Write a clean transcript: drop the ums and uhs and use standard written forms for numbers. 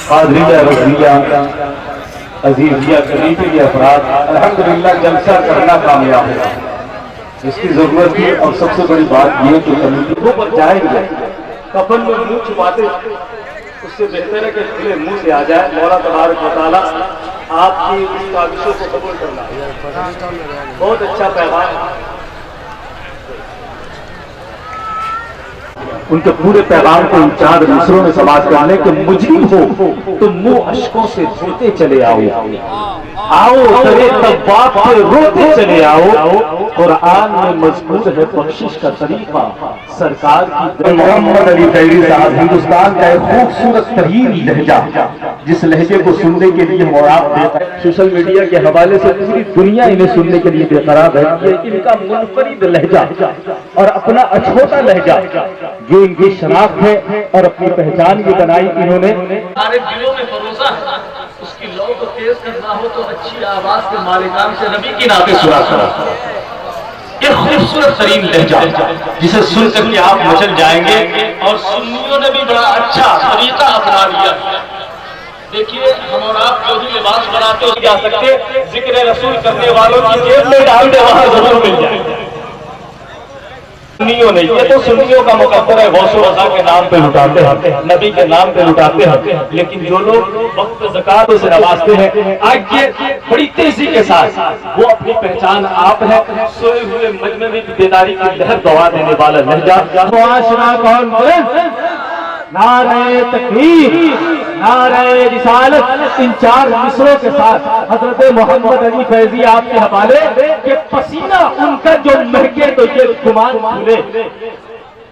قادریہ رضیہ عزیزیہ قریبی کے افراد الحمدللہ جلسہ کرنا کامیاب ہے۔ اس کی ضرورت تھی اور سب سے بڑی بات یہ کہ کمیٹیوں پر جائیں گے کفن میں منہ چھپاتے اس سے بہتر ہے کہ کھلے منہ سے آ جائے۔ مولا تبارک و تعالیٰ آپ کی اس کاوشوں کو قبول کرنا ہے۔ بہت اچھا پیغام ہے۔ ان کے پورے پیغام کو ان چار مصروں میں سماعت کرنے کہ مجرم ہو تو منہ اشکوں سے دھوتے چلے آؤ، آؤ ترے تواب سے روتے چلے آؤ۔ قرآن میں مضبوط ہے بخشش کا طریقہ سرکار کی۔ محمد علی خیری صاحب ہندوستان کا ایک خوبصورت ترین لہجہ جس لہجے کو سننے کے لیے موراب دیتا ہے۔ سوشل میڈیا کے حوالے سے پوری دنیا انہیں سننے کے لیے بے قرار ہے۔ ان کا منفرد لہجہ اور اپنا اچھوتا لہجہ جو ان کی شناخت ہے اور اپنی پہچان بھی بنائی انہوں نے۔ ہمارے دلوں میں بھروسہ ہے اس کی لو کو تیز کرنا ہو تو اچھی آواز کے مالکان سے نبی کی نعتیں سنا کرو۔ یہ خوبصورت ترین لہجہ جسے سن کر کے آپ مچل جائیں گے، اور سنیوں نے بھی بڑا اچھا طریقہ اپنا لیا۔ دیکھیے ہم اور آپ جو بھی لباس بناتے ہو جا سکتے، ذکر رسول کرنے والوں کی جیب میں ڈال دے وہاں ضرور مل جائے۔ سنیوں نہیں، یہ تو سنیوں کا مقدر ہے، غوث و رضا کے نام پہ لٹاتے ہیں، نبی کے نام پہ لٹاتے ہیں، لیکن جو لوگ وقت زکات سے نوازتے ہیں آج یہ بڑی تیزی کے ساتھ وہ اپنی پہچان آپ ہے۔ سوئے ہوئے مجمع میں بیداری کی لہر دوا دینے والا لہجہ۔ معاشرہ کون بولے؟ نعرہ تکبیر، نعرہ رسالت، ان چار مصروں کے ساتھ حضرت محمد علی فیضی آپ کے حوالے کہ پسینہ ان کا جو مہکے تو یہ گمان کھلے۔